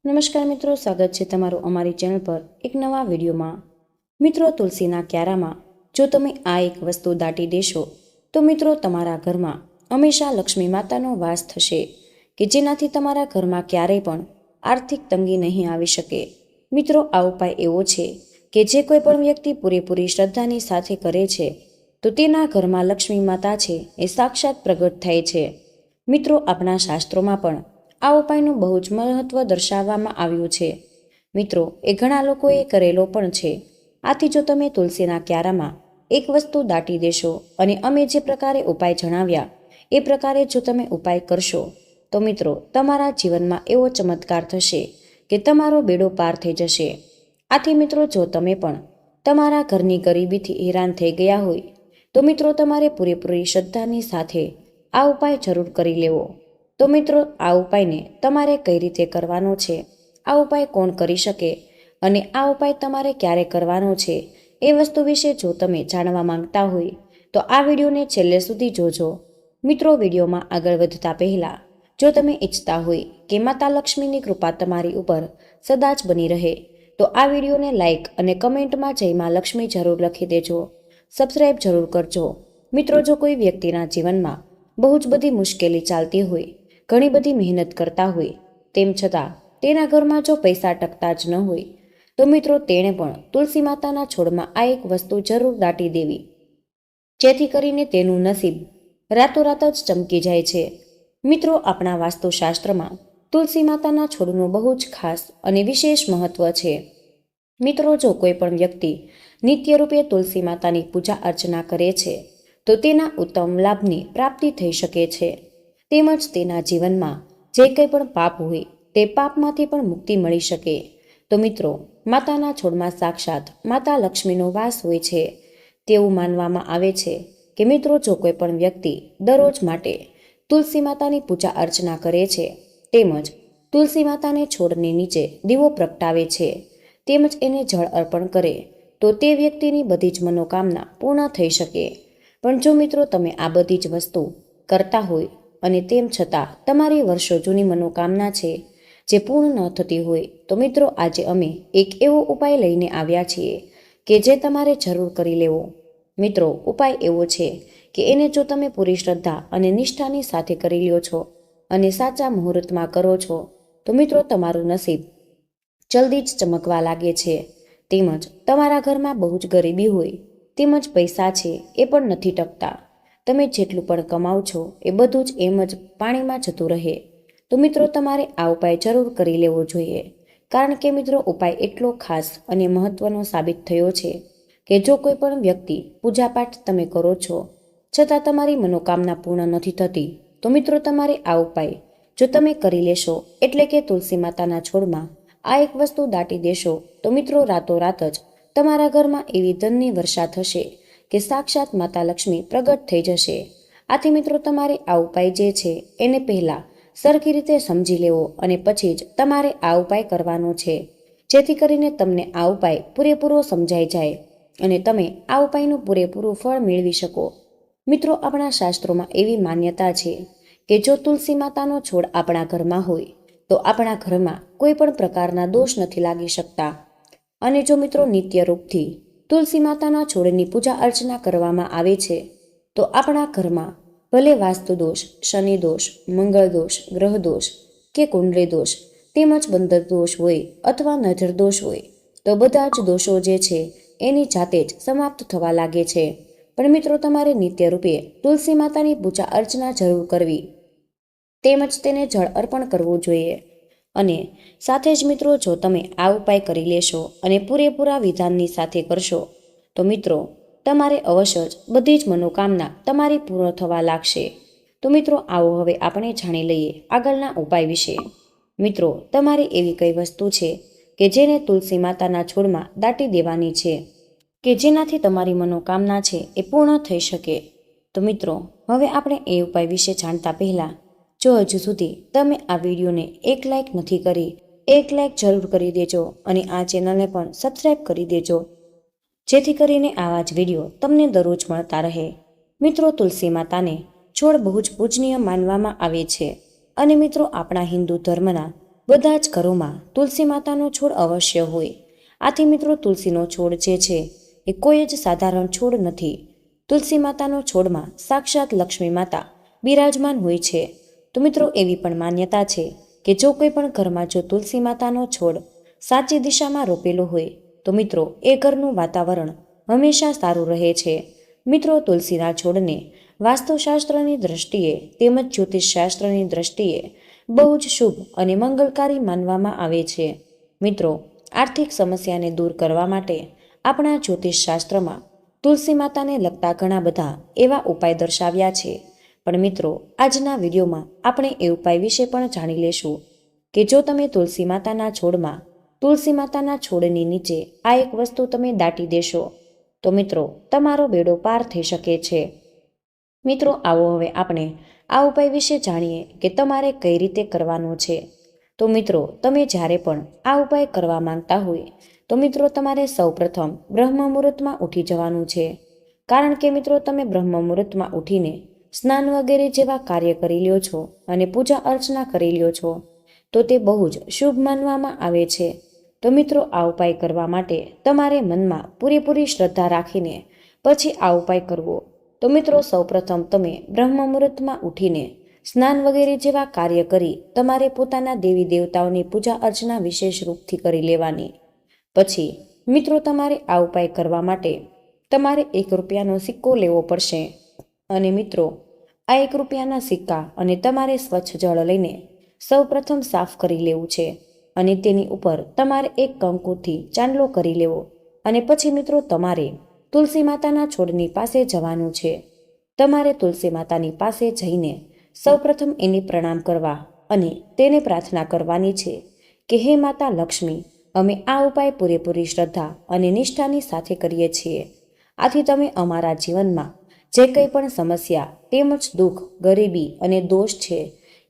નમસ્કાર મિત્રો, સ્વાગત છે તમારું અમારી ચેનલ પર એક નવા વિડીયોમાં। મિત્રો, તુલસીના ક્યારામાં જો તમે આ એક વસ્તુ દાટી દેશો તો મિત્રો તમારા ઘરમાં હંમેશા લક્ષ્મી માતાનો વાસ થશે કે જેનાથી તમારા ઘરમાં ક્યારેય પણ આર્થિક તંગી નહીં આવી શકે। મિત્રો, આ ઉપાય એવો છે કે જે કોઈ પણ વ્યક્તિ પૂરેપૂરી શ્રદ્ધાની સાથે કરે છે તો તેના ઘરમાં લક્ષ્મી માતા છે એ સાક્ષાત પ્રગટ થાય છે। મિત્રો, આપણા શાસ્ત્રોમાં પણ આ ઉપાયનું બહુ જ મહત્વ દર્શાવવામાં આવ્યું છે। મિત્રો, એ ઘણા લોકોએ કરેલો પણ છે। આથી જો તમે તુલસીના ક્યારામાં એક વસ્તુ દાટી દેશો અને અમે જે પ્રકારે ઉપાય જણાવ્યા એ પ્રકારે જો તમે ઉપાય કરશો તો મિત્રો તમારા જીવનમાં એવો ચમત્કાર થશે કે તમારો બેડો પાર થઈ જશે। આથી મિત્રો, જો તમે પણ તમારા ઘરની ગરીબીથી હેરાન થઈ ગયા હોય તો મિત્રો તમારે પૂરેપૂરી શ્રદ્ધાની સાથે આ ઉપાય જરૂર કરી લેવો। તો મિત્રો, આ ઉપાયને તમારે કઈ રીતે કરવાનો છે, આ ઉપાય કોણ કરી શકે અને આ ઉપાય તમારે ક્યારે કરવાનો છે એ વસ્તુ વિશે જો તમે જાણવા માંગતા હોય તો આ વિડીયોને છેલ્લે સુધી જોજો। મિત્રો, વિડીયોમાં આગળ વધતા પહેલા જો તમે ઈચ્છતા હોય કે માતા લક્ષ્મીની કૃપા તમારી ઉપર સદા જ બની રહે તો આ વિડીયોને લાઇક અને કમેન્ટમાં જય માં લક્ષ્મી જરૂર લખી દેજો, સબસ્ક્રાઈબ જરૂર કરજો। મિત્રો, જો કોઈ વ્યક્તિના જીવનમાં બહુ જ બધી મુશ્કેલી ચાલતી હોય, ઘણી બધી મહેનત કરતા હોય, તેમ છતાં તેના ઘરમાં જો પૈસા ટકતા જ ન હોય તો મિત્રો તેણે પણ તુલસી માતાના છોડમાં આ એક વસ્તુ જરૂર દાટી દેવી, જેથી કરીને તેનું નસીબ રાતોરાત જ ચમકી જાય છે। મિત્રો, આપણા વાસ્તુશાસ્ત્રમાં તુલસી માતાના છોડનું બહુ જ ખાસ અને વિશેષ મહત્વ છે। મિત્રો, જો કોઈ પણ વ્યક્તિ નિત્ય રૂપે તુલસી માતાની પૂજા અર્ચના કરે છે તો તેના ઉત્તમ લાભની પ્રાપ્તિ થઈ શકે છે, તેમજ તેના જીવનમાં જે કંઈ પણ પાપ હોય તે પાપમાંથી પણ મુક્તિ મળી શકે। તો મિત્રો, માતાના છોડમાં સાક્ષાત માતા લક્ષ્મીનો વાસ હોય છે તેવું માનવામાં આવે છે કે મિત્રો, જો કોઈ પણ વ્યક્તિ દરરોજ માટે તુલસી માતાની પૂજા અર્ચના કરે છે તેમજ તુલસી માતાને છોડની નીચે દીવો પ્રગટાવે છે તેમજ એને જળ અર્પણ કરે તો તે વ્યક્તિની બધી જ મનોકામના પૂર્ણ થઈ શકે। પણ જો મિત્રો તમે આ બધી જ વસ્તુ કરતા હોય અને તેમ છતાં તમારી વર્ષો જૂની મનોકામના છે જે પૂર્ણ ન થતી હોય તો મિત્રો આજે અમે એક એવો ઉપાય લઈને આવ્યા છીએ કે જે તમારે જરૂર કરી લેવો। મિત્રો, ઉપાય એવો છે કે એને જો તમે પૂરી શ્રદ્ધા અને નિષ્ઠાની સાથે કરી લ્યો છો અને સાચા મુહૂર્તમાં કરો છો તો મિત્રો તમારું નસીબ જલ્દી જ ચમકવા લાગે છે, તેમજ તમારા ઘરમાં બહુ જ ગરીબી હોય તેમજ પૈસા છે એ પણ નથી ટકતા, તમે જેટલું પણ કમાવ છો એ બધું જ એમ જ પાણીમાં જતું રહે તો મિત્રો તમારે આ ઉપાય જરૂર કરી લેવો જોઈએ। કારણ કે મિત્રો, ઉપાય એટલો ખાસ અને મહત્વનો સાબિત થયો છે કે જો કોઈ પણ વ્યક્તિ પૂજાપાઠ તમે કરો છો છતાં તમારી મનોકામના પૂર્ણ નથી થતી તો મિત્રો તમારે આ ઉપાય જો તમે કરી લેશો એટલે કે તુલસી માતાના છોડમાં આ એક વસ્તુ દાટી દેશો તો મિત્રો રાતોરાત જ તમારા ઘરમાં એવી ધનની વર્ષા થશે કે સાક્ષાત માતા લક્ષ્મી પ્રગટ થઈ જશે। આથી મિત્રો તમારે આ ઉપાય જે છે એને પહેલા સરખી રીતે સમજી લેવો અને પછી જ તમારે આ ઉપાય કરવાનો છે, જેથી કરીને તમને આ ઉપાય પૂરેપૂરો સમજાઈ જાય અને તમે આ ઉપાયનું પૂરેપૂરું ફળ મેળવી શકો। મિત્રો, આપણા શાસ્ત્રોમાં એવી માન્યતા છે કે જો તુલસી માતાનો છોડ આપણા ઘરમાં હોય તો આપણા ઘરમાં કોઈ પણ પ્રકારના દોષ નથી લાગી શકતા અને જો મિત્રો નિત્ય રૂપથી તુલસી માતાના છોડની પૂજા અર્ચના કરવામાં આવે છે તો આપણા ઘરમાં ભલે વાસ્તુ દોષ, શનિ દોષ, મંગળ દોષ, ગ્રહ દોષ કે કુંડલી દોષ તેમજ બંદર દોષ હોય અથવા નજર દોષ હોય તો બધા જ દોષો જે છે એની જાતે જ સમાપ્ત થવા લાગે છે। પણ મિત્રો તમારે નિત્ય રૂપે તુલસી માતાની પૂજા અર્ચના જરૂર કરવી તેમજ તેને જળ અર્પણ કરવું જોઈએ અને સાથે જ મિત્રો જો તમે આ ઉપાય કરી લેશો અને પૂરેપૂરા વિધાનની સાથે કરશો તો મિત્રો તમારે અવશ્ય જ બધી જ મનોકામના તમારી પૂર્ણ થવા લાગશે। તો મિત્રો આવો હવે આપણે જાણી લઈએ આગળના ઉપાય વિશે। મિત્રો, તમારે એવી કઈ વસ્તુ છે કે જેને તુલસી માતાના છોડમાં દાટી દેવાની છે કે જેનાથી તમારી મનોકામના છે એ પૂર્ણ થઈ શકે। તો મિત્રો હવે આપણે એ ઉપાય વિશે જાણતા પહેલા જો હજુ સુધી તમે આ વિડીયોને એક લાઇક નથી કરી, એક લાઇક જરૂર કરી દેજો અને આ ચેનલને પણ સબસ્ક્રાઈબ કરી દેજો, જેથી કરીને આવા જ વિડીયો તમને દરરોજ મળતા રહે। મિત્રો, તુલસી માતાને છોડ બહુ જ પૂજનીય માનવામાં આવે છે અને મિત્રો આપણા હિન્દુ ધર્મના બધા જ ઘરોમાં તુલસી માતાનો છોડ અવશ્ય હોય. આથી મિત્રો તુલસીનો છોડ જે છે એ કોઈ જ સાધારણ છોડ નથી. તુલસી માતાનો છોડમાં સાક્ષાત લક્ષ્મી માતા બિરાજમાન હોય છે. તો મિત્રો એવી પણ માન્યતા છે કે જો કોઈ પણ ઘરમાં જો તુલસી માતાનો છોડ સાચી દિશામાં રોપેલો હોય તો મિત્રો એ ઘરનું વાતાવરણ હંમેશા સારું રહે છે. મિત્રો તુલસીના છોડને વાસ્તુશાસ્ત્રની દ્રષ્ટિએ તેમજ જ્યોતિષશાસ્ત્રની દ્રષ્ટિએ બહુ જ શુભ અને મંગલકારી માનવામાં આવે છે. મિત્રો આર્થિક સમસ્યાને દૂર કરવા માટે આપણા જ્યોતિષશાસ્ત્રમાં તુલસી માતાને લગતા ઘણા બધા એવા ઉપાય દર્શાવ્યા છે. પણ મિત્રો આજના વિડીયોમાં આપણે એ ઉપાય વિશે પણ જાણી લેશું કે જો તમે તુલસી માતાના છોડમાં તુલસી માતાના છોડની નીચે આ એક વસ્તુ તમે દાટી દેશો તો મિત્રો તમારો બેડો પાર થઈ શકે છે. મિત્રો આવો હવે આપણે આ ઉપાય વિશે જાણીએ કે તમારે કઈ રીતે કરવાનો છે. તો મિત્રો તમે જ્યારે પણ આ ઉપાય કરવા માંગતા હોય તો મિત્રો તમારે સૌપ્રથમ બ્રહ્મ મુહૂર્તમાં ઉઠી જવાનું છે. કારણ કે મિત્રો તમે બ્રહ્મ મુહૂર્તમાં ઉઠીને સ્નાન વગેરે જેવા કાર્ય કરી લ્યો છો અને પૂજા અર્ચના કરી લ્યો છો તો તે બહુ જ શુભ માનવામાં આવે છે. તો મિત્રો આ ઉપાય કરવા માટે તમારે મનમાં પૂરેપૂરી શ્રદ્ધા રાખીને પછી આ ઉપાય કરવો. તો મિત્રો સૌપ્રથમ તમે બ્રહ્મ મુહૂર્તમાં ઉઠીને સ્નાન વગેરે જેવા કાર્ય કરી તમારે પોતાના દેવી દેવતાઓની પૂજા અર્ચના વિશેષ રૂપથી કરી લેવાની. પછી મિત્રો તમારે આ ઉપાય કરવા માટે તમારે 1 રૂપિયાનો સિક્કો લેવો પડશે. અને મિત્રો આ 1 રૂપિયાના સિક્કા અને તમારે સ્વચ્છ જળ લઈને સૌપ્રથમ સાફ કરી લેવું છે અને તેની ઉપર તમારે એક કંકુથી ચાંદલો કરી લેવો. અને પછી મિત્રો તમારે તુલસી માતાના છોડની પાસે જવાનું છે. તમારે તુલસી માતાની પાસે જઈને સૌપ્રથમ એને પ્રણામ કરવા અને તેને પ્રાર્થના કરવાની છે કે હે માતા લક્ષ્મી, અમે આ ઉપાય પૂરેપૂરી શ્રદ્ધા અને નિષ્ઠાની સાથે કરીએ છીએ. આથી તમે અમારા જીવનમાં જે કંઈ પણ સમસ્યા તેમજ દુઃખ, ગરીબી અને દોષ છે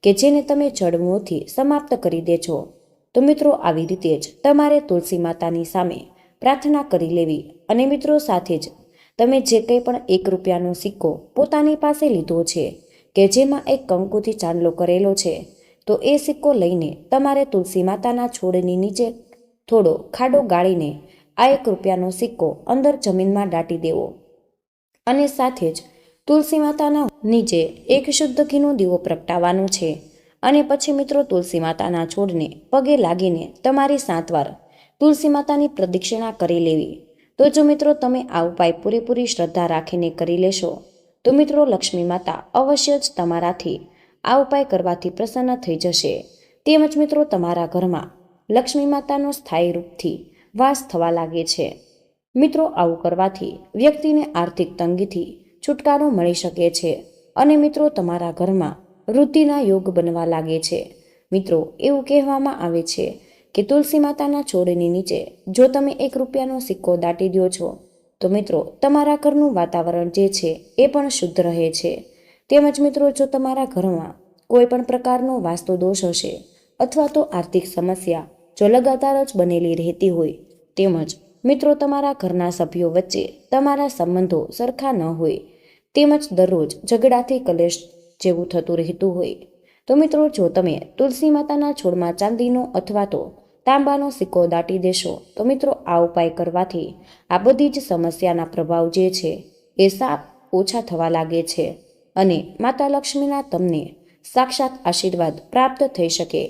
કે જેને તમે જડમૂળથી સમાપ્ત કરી દેજો. તો મિત્રો આવી રીતે જ તમારે તુલસી માતાની સામે પ્રાર્થના કરી લેવી. અને મિત્રો સાથે જ તમે જે કંઈ પણ 1 રૂપિયાનો સિક્કો પોતાની પાસે લીધો છે કે જેમાં એક કંકુથી ચાંદલો કરેલો છે તો એ સિક્કો લઈને તમારે તુલસી માતાના છોડની નીચે થોડો ખાડો ગાળીને આ 1 રૂપિયાનો સિક્કો અંદર જમીનમાં દાટી દેવો. અને સાથે જ તુલસી માતાના નીચે એક શુદ્ધ ઘીનો દીવો પ્રગટાવવાનો છે. અને પછી મિત્રો તુલસી માતાના છોડને પગે લાગીને તમારી 7 વાર તુલસી માતાની પ્રદક્ષિણા કરી લેવી. તો જો મિત્રો તમે આ ઉપાય પૂરેપૂરી શ્રદ્ધા રાખીને કરી લેશો તો મિત્રો લક્ષ્મી માતા અવશ્ય જ તમારાથી આ ઉપાય કરવાથી પ્રસન્ન થઈ જશે. તેમજ મિત્રો તમારા ઘરમાં લક્ષ્મી માતાનો સ્થાયી રૂપથી વાસ થવા લાગે છે. મિત્રો આવું કરવાથી વ્યક્તિને આર્થિક તંગીથી છુટકારો મળી શકે છે અને મિત્રો તમારા ઘરમાં વૃદ્ધિના યોગ બનવા લાગે છે. મિત્રો એવું કહેવામાં આવે છે કે તુલસી માતાના છોડની નીચે જો તમે 1 રૂપિયાનો સિક્કો દાટી દો છો તો મિત્રો તમારા ઘરનું વાતાવરણ જે છે એ પણ શુદ્ધ રહે છે. તેમજ મિત્રો જો તમારા ઘરમાં કોઈ પણ પ્રકારનો વાસ્તુ દોષ હશે અથવા તો આર્થિક સમસ્યા જો લગાતાર જ બનેલી રહેતી હોય તેમજ મિત્રો તમારા ઘરના સભ્યો વચ્ચે તમારા સંબંધો સરખા ન હોય તેમજ દરરોજ ઝઘડાથી કલેશ જેવું થતું રહેતું હોય તો મિત્રો જો તમે તુલસી માતાના છોડમાં ચાંદીનો અથવા તો તાંબાનો સિક્કો દાટી દેશો તો મિત્રો આ ઉપાય કરવાથી આ બધી જ સમસ્યાના પ્રભાવ જે છે એ ઓછા થવા લાગે છે અને માતા લક્ષ્મીના તમને સાક્ષાત આશીર્વાદ પ્રાપ્ત થઈ શકે.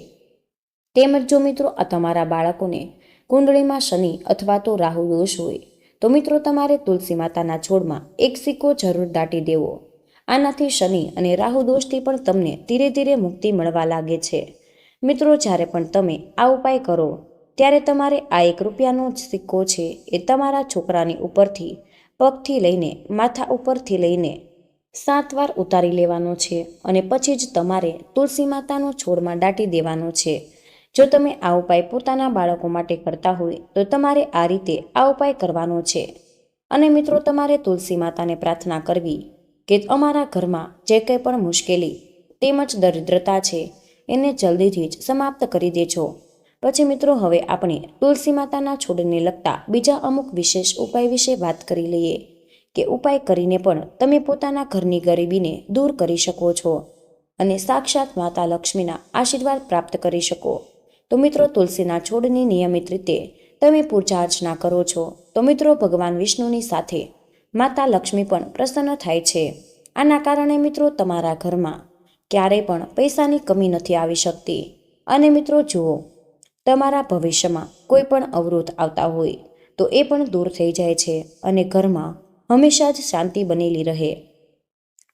તેમજ જો મિત્રો આ તમારા બાળકોને કુંડળીમાં શનિ અથવા તો રાહુ દોષ હોય તો મિત્રો તમારે તુલસી માતાના છોડમાં 1 સિક્કો જરૂર દાટી દેવો. આનાથી શનિ અને રાહુ દોષથી પણ તમને ધીરે ધીરે મુક્તિ મળવા લાગે છે. મિત્રો જ્યારે પણ તમે આ ઉપાય કરો ત્યારે તમારે આ 1 રૂપિયાનો સિક્કો છે એ તમારા છોકરાની ઉપરથી પગથી લઈને માથા ઉપરથી લઈને 7 વાર ઉતારી લેવાનો છે અને પછી જ તમારે તુલસી માતાનો છોડમાં દાટી દેવાનો છે. જો તમે આ ઉપાય પોતાના બાળકો માટે કરતા હોય તો તમારે આ રીતે આ ઉપાય કરવાનો છે. અને મિત્રો તમારે તુલસી માતાને પ્રાર્થના કરવી કે અમારા ઘરમાં જે કંઈ પણ મુશ્કેલી તેમજ દરિદ્રતા છે એને જલ્દીથી જ સમાપ્ત કરી દેજો. પછી મિત્રો હવે આપણે તુલસી માતાના છોડને લગતા બીજા અમુક વિશેષ ઉપાય વિશે વાત કરી લઈએ કે ઉપાય કરીને પણ તમે પોતાના ઘરની ગરીબીને દૂર કરી શકો છો અને સાક્ષાત માતા લક્ષ્મીના આશીર્વાદ પ્રાપ્ત કરી શકો. તો મિત્રો તુલસીના છોડની નિયમિત રીતે તમે પૂજા અર્ચના કરો છો તો મિત્રો ભગવાન વિષ્ણુની સાથે માતા લક્ષ્મી પણ પ્રસન્ન થાય છે. આના કારણે મિત્રો તમારા ઘરમાં ક્યારેય પણ પૈસાની કમી નથી આવી શકતી. અને મિત્રો જુઓ, તમારા ભવિષ્યમાં કોઈ પણ અવરોધ આવતા હોય તો એ પણ દૂર થઈ જાય છે અને ઘરમાં હંમેશા જ શાંતિ બનેલી રહે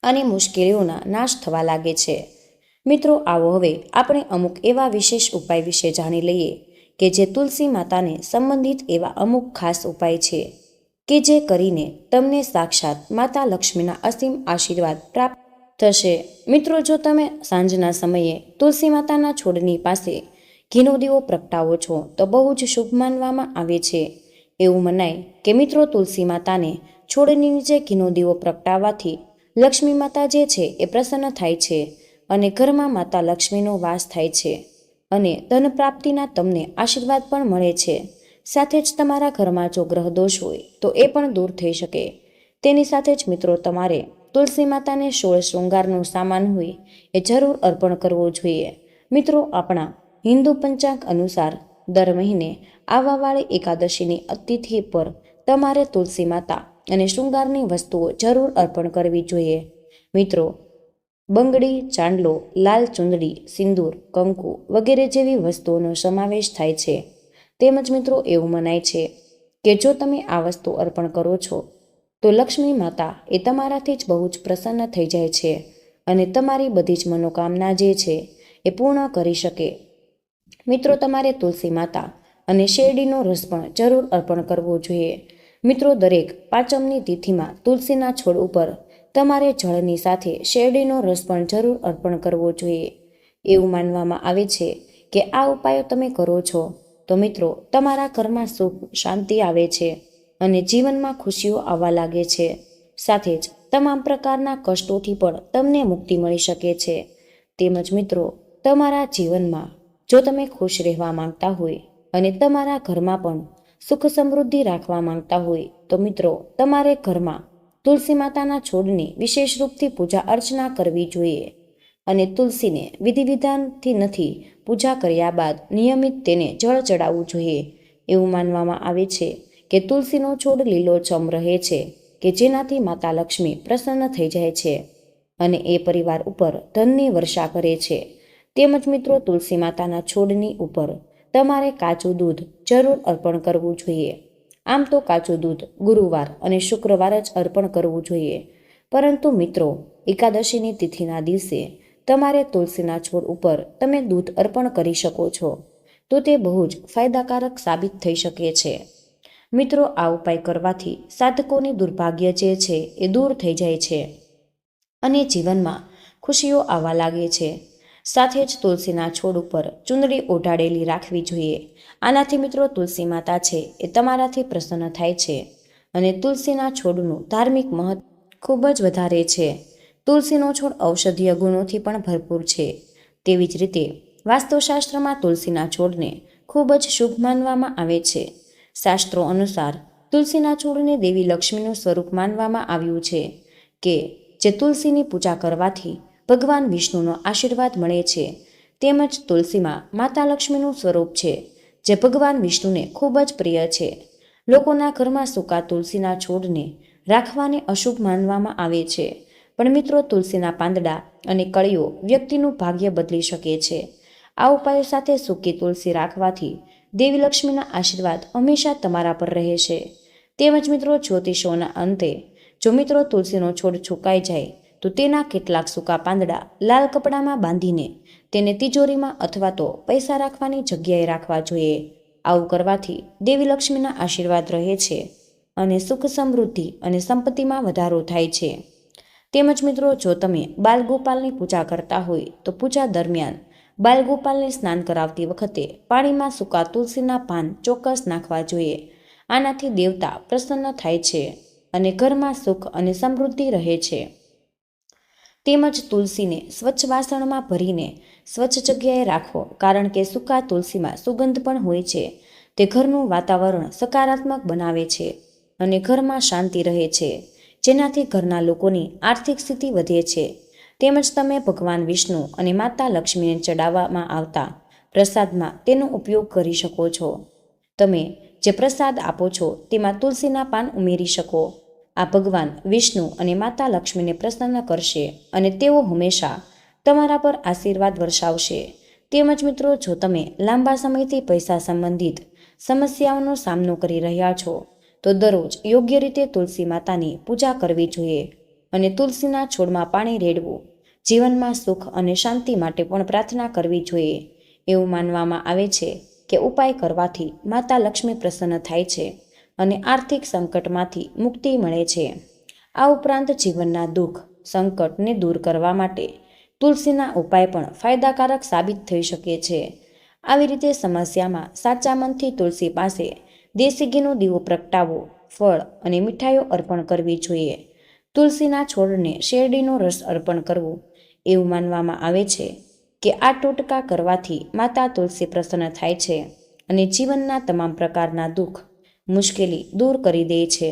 અને મુશ્કેલીઓના નાશ થવા લાગે છે. મિત્રો આવો હવે આપણે અમુક એવા વિશેષ ઉપાય વિશે જાણી લઈએ કે જે તુલસી માતાને સંબંધિત એવા અમુક ખાસ ઉપાય છે કે જે કરીને તમને સાક્ષાત માતા લક્ષ્મીના અસીમ આશીર્વાદ પ્રાપ્ત થશે. મિત્રો જો તમે સાંજના સમયે તુલસી માતાના છોડની પાસે ઘીનો દીવો પ્રગટાવો છો તો બહુ જ શુભ માનવામાં આવે છે. એવું મનાય કે મિત્રો તુલસી માતાને છોડની નીચે ઘીનો દીવો પ્રગટાવવાથી લક્ષ્મી માતા જે છે એ પ્રસન્ન થાય છે અને ઘરમાં માતા લક્ષ્મીનો વાસ થાય છે અને ધન પ્રાપ્તિના તમને આશીર્વાદ પણ મળે છે. સાથે જ તમારા ઘરમાં જો ગ્રહ દોષ હોય તો એ પણ દૂર થઈ શકે. તેની સાથે જ મિત્રો તમારે તુલસી માતાને 16 શૃંગારનો સામાન હોય એ જરૂર અર્પણ કરવો જોઈએ. મિત્રો આપણા હિન્દુ પંચાંગ અનુસાર દર મહિને આવવાવાળી એકાદશીની તિથિ પર તમારે તુલસી માતા અને શૃંગારની વસ્તુઓ જરૂર અર્પણ કરવી જોઈએ. મિત્રો બંગડી, ચાંદલો, લાલ ચુંદડી, સિંદૂર, કંકુ વગેરે જેવી વસ્તુઓનો સમાવેશ થાય છે. તેમજ મિત્રો એવું મનાય છે કે જો તમે આ વસ્તુ અર્પણ કરો છો તો લક્ષ્મી માતા એ તમારાથી જ બહુ જ પ્રસન્ન થઈ જાય છે અને તમારી બધી જ મનોકામના જે છે એ પૂર્ણ કરી શકે. મિત્રો તમારે તુલસી માતા અને શેરડીનો રસ પણ જરૂર અર્પણ કરવો જોઈએ. મિત્રો દરેક પાંચમની તિથિમાં તુલસીના છોડ ઉપર તમારે જળની સાથે શેરડીનો રસ પણ જરૂર અર્પણ કરવો જોઈએ. એવું માનવામાં આવે છે કે આ ઉપાયો તમે કરો છો તો મિત્રો તમારા ઘરમાં સુખ શાંતિ આવે છે અને જીવનમાં ખુશીઓ આવવા લાગે છે. સાથે જ તમામ પ્રકારના કષ્ટોથી પણ તમને મુક્તિ મળી શકે છે. તેમજ મિત્રો તમારા જીવનમાં જો તમે ખુશ રહેવા માંગતા હોય અને તમારા ઘરમાં પણ સુખ સમૃદ્ધિ રાખવા માંગતા હોય તો મિત્રો તમારે ઘરમાં તુલસી માતાના છોડની વિશેષ રૂપથી પૂજા અર્ચના કરવી જોઈએ અને તુલસીને વિધિ વિધાનથી નથી પૂજા કર્યા બાદ નિયમિત તેને જળ ચડાવવું જોઈએ. એવું માનવામાં આવે છે કે તુલસીનો છોડ લીલોછમ રહે છે કે જેનાથી માતા લક્ષ્મી પ્રસન્ન થઈ જાય છે અને એ પરિવાર ઉપર ધનની વર્ષા કરે છે. તેમજ મિત્રો તુલસી માતાના છોડની ઉપર તમારે કાચું દૂધ જરૂર અર્પણ કરવું જોઈએ. આમ તો કાચું દૂધ ગુરુવાર અને શુક્રવાર જ અર્પણ કરવું જોઈએ, પરંતુ મિત્રો એકાદશીની તિથિના દિવસે તમારે તુલસીના છોડ ઉપર તમે દૂધ અર્પણ કરી શકો છો તો તે બહુ જ ફાયદાકારક સાબિત થઈ શકે છે. મિત્રો આ ઉપાય કરવાથી સાધકોની દુર્ભાગ્ય જે છે એ દૂર થઈ જાય છે અને જીવનમાં ખુશીઓ આવવા લાગે છે. સાથે જ તુલસીના છોડ ઉપર ચુંદડી ઓઢાડેલી રાખવી જોઈએ. આનાથી મિત્રો તુલસી માતા છે એ તમારાથી પ્રસન્ન થાય છે અને તુલસીના છોડનું ધાર્મિક મહત્વ ખૂબ જ વધારે છે. તુલસીનો છોડ ઔષધીય ગુણોથી પણ ભરપૂર છે. તેવી જ રીતે વાસ્તુશાસ્ત્રમાં તુલસીના છોડને ખૂબ જ શુભ માનવામાં આવે છે. શાસ્ત્રો અનુસાર તુલસીના છોડને દેવી લક્ષ્મીનું સ્વરૂપ માનવામાં આવ્યું છે કે જે તુલસીની પૂજા કરવાથી ભગવાન વિષ્ણુનો આશીર્વાદ મળે છે. તેમજ તુલસીમાં માતા લક્ષ્મીનું સ્વરૂપ છે જે ભગવાન વિષ્ણુને ખૂબ જ પ્રિય છે. લોકોના ઘરમાં સૂકા તુલસીના છોડને રાખવાને અશુભ માનવામાં આવે છે, પણ મિત્રો તુલસીના પાંદડા અને કળીઓ વ્યક્તિનું ભાગ્ય બદલી શકે છે. આ ઉપાયો સાથે સૂકી તુલસી રાખવાથી દેવી લક્ષ્મીના આશીર્વાદ હંમેશા તમારા પર રહે છે. તેમજ મિત્રો જ્યોતિષોના અંતે જો મિત્રો તુલસીનો છોડ સુકાઈ જાય તો તેના કેટલાક સૂકા પાંદડા લાલ કપડામાં બાંધીને તેને તિજોરીમાં અથવા તો પૈસા રાખવાની જગ્યાએ રાખવા જોઈએ. આવું કરવાથી દેવી લક્ષ્મીના આશીર્વાદ રહે છે અને સુખ સમૃદ્ધિ અને સંપત્તિમાં વધારો થાય છે. તેમજ મિત્રો જો તમે બાલગોપાલની પૂજા કરતા હોય તો પૂજા દરમિયાન બાલગોપાલને સ્નાન કરાવતી વખતે પાણીમાં સૂકા તુલસીના પાન ચોક્કસ નાખવા જોઈએ. આનાથી દેવતા પ્રસન્ન થાય છે અને ઘરમાં સુખ અને સમૃદ્ધિ રહે છે. તેમજ તુલસીને સ્વચ્છ વાસણમાં ભરીને સ્વચ્છ જગ્યાએ રાખો, કારણ કે સૂકા તુલસીમાં સુગંધ પણ હોય છે. તે ઘરનું વાતાવરણ સકારાત્મક બનાવે છે અને ઘરમાં શાંતિ રહે છે, જેનાથી ઘરના લોકોની આર્થિક સ્થિતિ વધે છે. તેમજ તમે ભગવાન વિષ્ણુ અને માતા લક્ષ્મીને ચડાવવામાં આવતા પ્રસાદમાં તેનો ઉપયોગ કરી શકો છો. તમે જે પ્રસાદ આપો છો તેમાં તુલસીના પાન ઉમેરી શકો. આ ભગવાન વિષ્ણુ અને માતા લક્ષ્મીને પ્રસન્ન કરશે અને તેઓ હંમેશા તમારા પર આશીર્વાદ વર્ષાવશે. તેમજ મિત્રો, જો તમે લાંબા સમયથી પૈસા સંબંધિત સમસ્યાઓનો સામનો કરી રહ્યા છો તો દરરોજ યોગ્ય રીતે તુલસી માતાની પૂજા કરવી જોઈએ અને તુલસીના છોડમાં પાણી રેડવું. જીવનમાં સુખ અને શાંતિ માટે પણ પ્રાર્થના કરવી જોઈએ. એવું માનવામાં આવે છે કે ઉપાય કરવાથી માતા લક્ષ્મી પ્રસન્ન થાય છે અને આર્થિક સંકટમાંથી મુક્તિ મળે છે. આ ઉપરાંત જીવનના દુઃખ સંકટને દૂર કરવા માટે તુલસીના ઉપાય પણ ફાયદાકારક સાબિત થઈ શકે છે. આવી રીતે સમસ્યામાં સાચા મનથી તુલસી પાસે દેશી ઘીનો દીવો પ્રગટાવવો, ફળ અને મીઠાઈઓ અર્પણ કરવી જોઈએ. તુલસીના છોડને શેરડીનો રસ અર્પણ કરવો. એવું માનવામાં આવે છે કે આ ટોટકા કરવાથી માતા તુલસી પ્રસન્ન થાય છે અને જીવનના તમામ પ્રકારના દુઃખ મુશ્કેલી દૂર કરી દે છે.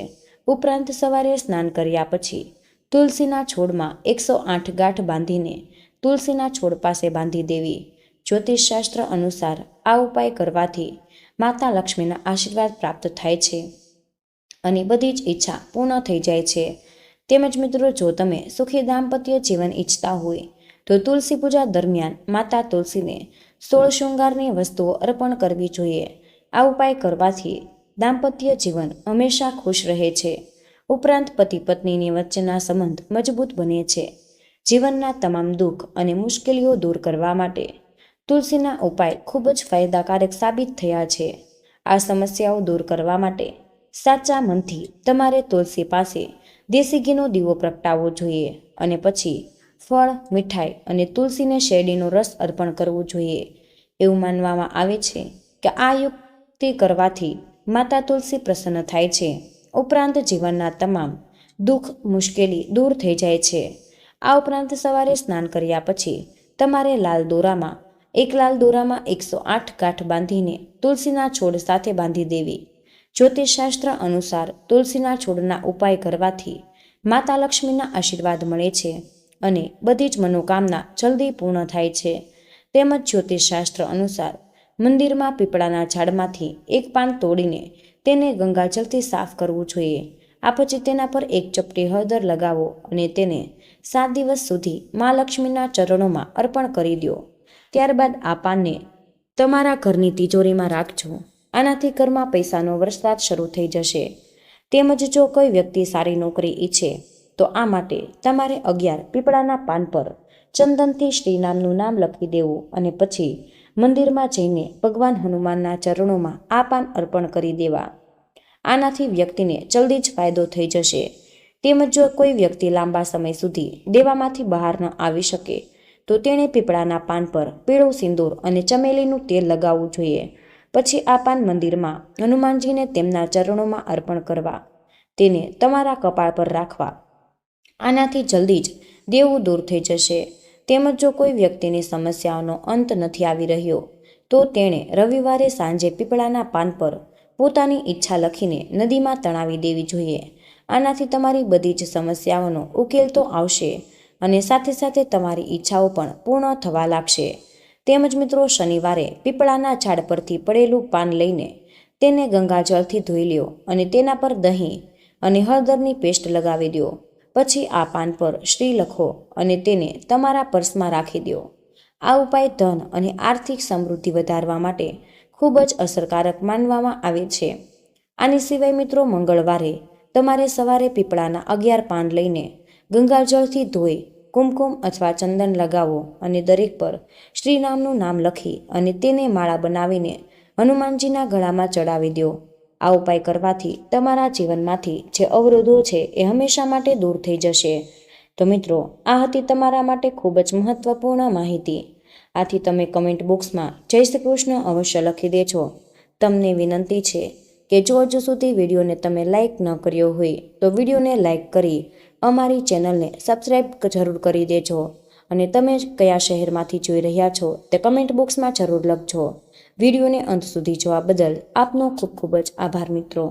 ઉપરાંત સવારે સ્નાન કર્યા પછી તુલસીના છોડમાં 108 ગાંઠ બાંધીને તુલસીના છોડ પાસે બાંધી દેવી. જ્યોતિષશાસ્ત્ર અનુસાર આ ઉપાય કરવાથી માતા લક્ષ્મીના આશીર્વાદ પ્રાપ્ત થાય છે અને બધી જ ઈચ્છા પૂર્ણ થઈ જાય છે. તેમજ મિત્રો, જો તમે સુખી દાંપત્ય જીવન ઈચ્છતા હોય તો તુલસી પૂજા દરમિયાન માતા તુલસીને 16 શૃંગારની વસ્તુઓ અર્પણ કરવી જોઈએ. આ ઉપાય કરવાથી દાંપત્ય જીવન હંમેશા ખુશ રહે છે. ઉપરાંત પતિ પત્નીની વચ્ચેના સંબંધ મજબૂત બને છે. જીવનના તમામ દુઃખ અને મુશ્કેલીઓ દૂર કરવા માટે તુલસીના ઉપાય ખૂબ જ ફાયદાકારક સાબિત થયા છે. આ સમસ્યાઓ દૂર કરવા માટે સાચા મનથી તમારે તુલસી પાસે દેશી ઘીનો દીવો પ્રગટાવવો જોઈએ અને પછી ફળ, મીઠાઈ અને તુલસીને શેરડીનો રસ અર્પણ કરવો જોઈએ. એવું માનવામાં આવે છે કે આ યુક્તિ કરવાથી માતા તુલસી પ્રસન્ન થાય છે. ઉપરાંત જીવનના તમામ દુઃખ મુશ્કેલી દૂર થઈ જાય છે. આ ઉપરાંત સવારે સ્નાન કર્યા પછી તમારે લાલ દોરામાં 108 ગાંઠ બાંધીને તુલસીના છોડ સાથે બાંધી દેવી. જ્યોતિષશાસ્ત્ર અનુસાર તુલસીના છોડના ઉપાય કરવાથી માતા લક્ષ્મીના આશીર્વાદ મળે છે અને બધી જ મનોકામના જલ્દી પૂર્ણ થાય છે. તેમજ જ્યોતિષશાસ્ત્ર અનુસાર મંદિરમાં પીપળાના ઝાડમાંથી એક પાન તોડીને તેને ગંગાજળથી સાફ કરવું જોઈએ. આ પછી તેના પર એક ચપટી હળદર લગાવો અને તેને 7 દિવસ સુધી મા લક્ષ્મીના ચરણોમાં અર્પણ કરી દો. ત્યારબાદ આ પાનને તમારા ઘરની તિજોરીમાં રાખજો. આનાથી ઘરમાં પૈસાનો વરસાદ શરૂ થઈ જશે. તેમજ જો કોઈ વ્યક્તિ સારી નોકરી ઈચ્છે તો આ માટે તમારે 11 પીપળાના પાન પર ચંદનથી શ્રીનામનું નામ લખી દેવું અને પછી મંદિરમાં જઈને ભગવાન હનુમાનના ચરણોમાં આ પાન અર્પણ કરી દેવા. આનાથી વ્યક્તિને જલ્દી જ ફાયદો થઈ જશે. તેમજ જો કોઈ વ્યક્તિ લાંબા સમય સુધી દેવામાંથી બહાર ન આવી શકે તો તેણે પીપળાના પાન પર પીળો સિંદૂર અને ચમેલીનું તેલ લગાવવું જોઈએ. પછી આ પાન મંદિરમાં હનુમાનજીને તેમના ચરણોમાં અર્પણ કરવા. તેને તમારા કપાળ પર રાખવા. આનાથી જલ્દી જ દેવું દૂર થઈ જશે. તેમજ જો કોઈ વ્યક્તિની સમસ્યાઓનો અંત નથી આવી રહ્યો તો તેણે રવિવારે સાંજે પીપળાના પાન પર પોતાની ઈચ્છા લખીને નદીમાં તણાવી દેવી જોઈએ. આનાથી તમારી બધી જ સમસ્યાઓનો ઉકેલ તો આવશે અને સાથે સાથે તમારી ઈચ્છાઓ પણ પૂર્ણ થવા લાગશે. તેમજ મિત્રો, શનિવારે પીપળાના ઝાડ પરથી પડેલું પાન લઈને તેને ગંગાજળથી ધોઈ લ્યો અને તેના પર દહીં અને હળદરની પેસ્ટ લગાવી દો. પછી આ પાન પર શ્રી લખો અને તેને તમારા પર્સમાં રાખી દો. આ ઉપાય ધન અને આર્થિક સમૃદ્ધિ વધારવા માટે ખૂબ જ અસરકારક માનવામાં આવે છે. આની સિવાય મિત્રો, મંગળવારે તમારે સવારે પીપળાના 11 પાન લઈને ગંગાજળથી ધોઈ કુમકુમ અથવા ચંદન લગાવો અને દરેક પર શ્રીનામનું નામ લખી અને તેને માળા બનાવીને હનુમાનજીના ગળામાં ચડાવી દો. આ ઉપાય કરવાથી તમારા જીવનમાંથી જે અવરોધો છે એ હંમેશા માટે દૂર થઈ જશે. તો મિત્રો, આ હતી તમારા માટે ખૂબ જ મહત્વપૂર્ણ માહિતી. આથી તમે કમેન્ટ બોક્સમાં જય શ્રી કૃષ્ણ અવશ્ય લખી દેજો. તમને વિનંતી છે કે જો હજુ સુધી વિડીયોને તમે લાઇક ન કર્યો હોય તો વિડીયોને લાઇક કરી અમારી ચેનલને સબસ્ક્રાઈબ જરૂર કરી દેજો અને તમે કયા શહેરમાંથી જોઈ રહ્યા છો તે કમેન્ટ બોક્સમાં જરૂર લખજો. વિડીયોને અંત સુધી જોવા બદલ આપનો ખૂબ ખૂબ જ આભાર મિત્રો.